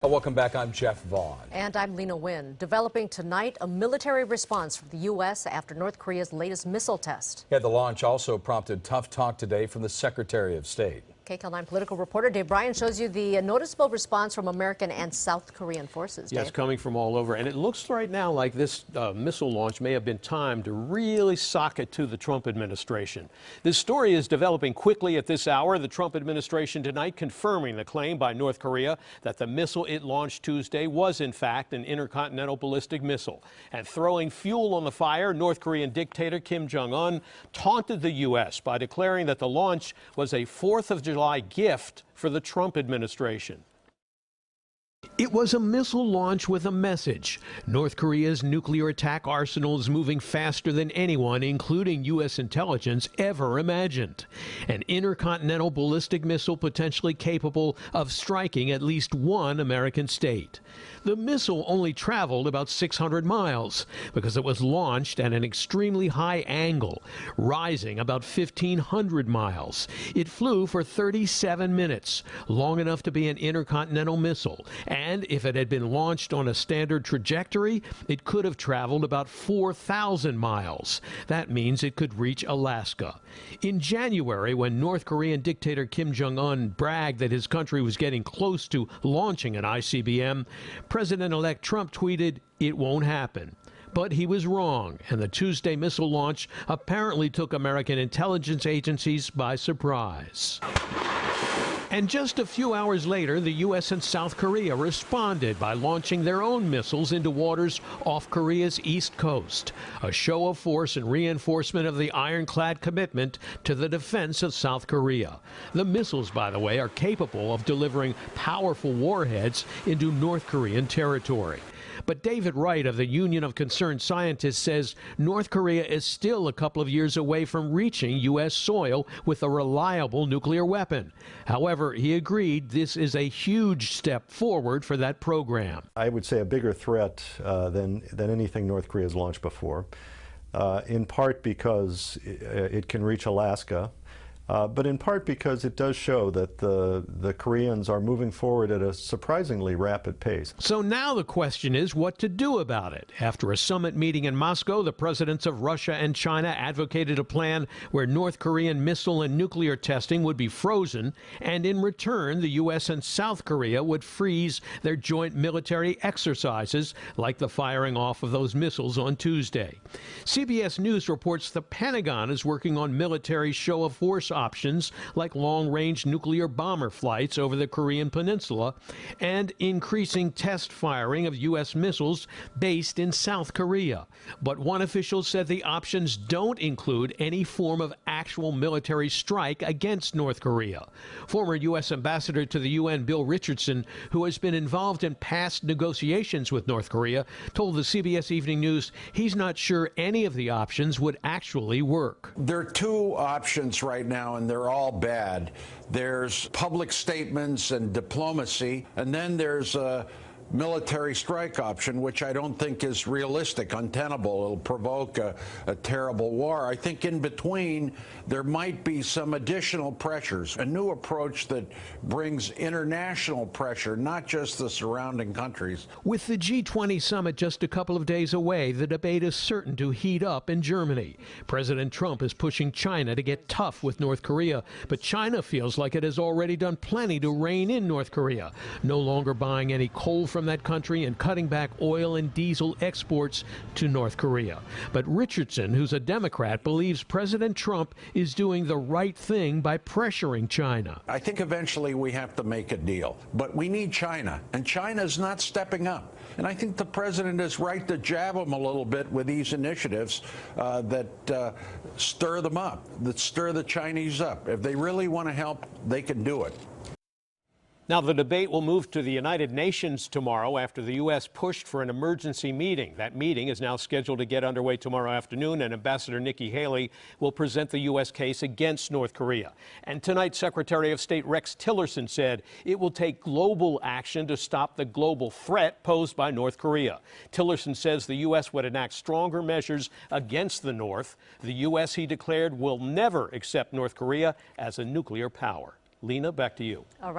Welcome back. I'm Jeff Vaughn. And I'm Lena Wynn. Developing tonight, a military response from the U.S. after North Korea's latest missile test. Yeah, the launch also prompted tough talk today from the Secretary of State. KCAL9 political reporter Dave Bryan shows you the noticeable response from American and South Korean forces. Yes, coming from all over. And it looks right now like this missile launch may have been timed to really sock it to the Trump administration. This story is developing quickly at this hour. The Trump administration tonight confirming the claim by North Korea that the missile it launched Tuesday was in fact an intercontinental ballistic missile. And throwing fuel on the fire, North Korean dictator Kim Jong-un taunted the U.S. by declaring that the launch was a 4th of July gift for the Trump administration. It was a missile launch with a message. North Korea's nuclear attack arsenal is moving faster than anyone, including U.S. intelligence, ever imagined. An intercontinental ballistic missile potentially capable of striking at least one American state. The missile only traveled about 600 miles because it was launched at an extremely high angle, rising about 1,500 miles. It flew for 37 minutes, long enough to be an intercontinental missile. And if it had been launched on a standard trajectory, it could have traveled about 4,000 miles. That means it could reach Alaska. In January, when North Korean dictator Kim Jong-un bragged that his country was getting close to launching an ICBM, President-elect Trump tweeted, "It won't happen." But he was wrong, and the Tuesday missile launch apparently took American intelligence agencies by surprise. And just a few hours later, the U.S. and South Korea responded by launching their own missiles into waters off Korea's east coast, a show of force and reinforcement of the ironclad commitment to the defense of South Korea. The missiles, by the way, are capable of delivering powerful warheads into North Korean territory. But David Wright of the Union of Concerned Scientists says North Korea is still a couple of years away from reaching U.S. soil with a reliable nuclear weapon. However, he agreed this is a huge step forward for that program. I would say a bigger threat than anything North Korea has launched before, in part because it can reach Alaska. But in part because it does show that the Koreans are moving forward at a surprisingly rapid pace. So now the question is what to do about it. After a summit meeting in Moscow, the presidents of Russia and China advocated a plan where North Korean missile and nuclear testing would be frozen, and in return, the U.S. and South Korea would freeze their joint military exercises, like the firing off of those missiles on Tuesday. CBS News reports the Pentagon is working on military show of force options like long-range nuclear bomber flights over the Korean peninsula and increasing test firing of U.S. missiles based in South Korea. But one official said the options don't include any form of actual military strike against North Korea. Former U.S. Ambassador to the UN, Bill Richardson, who has been involved in past negotiations with North Korea, told the CBS Evening News he's not sure any of the options would actually work. There are two options right now, and they're all bad. There's public statements and diplomacy, and then there's a military strike option, which I don't think is realistic, untenable. It'll provoke a terrible war. I think in between there might be some additional pressures, a new approach that brings international pressure, not just the surrounding countries. With the G20 summit just a couple of days away, the debate is certain to heat up in Germany. President Trump is pushing China to get tough with North Korea, but China feels like it has already done plenty to rein in North Korea, no longer buying any coal from that country and cutting back oil and diesel exports to North Korea. But Richardson, who's a Democrat, believes President Trump is doing the right thing by pressuring China. I think eventually we have to make a deal, but we need China, and China's not stepping up. And I think the president is right to jab them a little bit with these initiatives that stir them up, that stir the Chinese up. If they really want to help, they can do it. Now, the debate will move to the United Nations tomorrow after the U.S. pushed for an emergency meeting. That meeting is now scheduled to get underway tomorrow afternoon, and Ambassador Nikki Haley will present the U.S. case against North Korea. And tonight, Secretary of State Rex Tillerson said it will take global action to stop the global threat posed by North Korea. Tillerson says the U.S. would enact stronger measures against the North. The U.S., he declared, will never accept North Korea as a nuclear power. Lena, back to you. All right.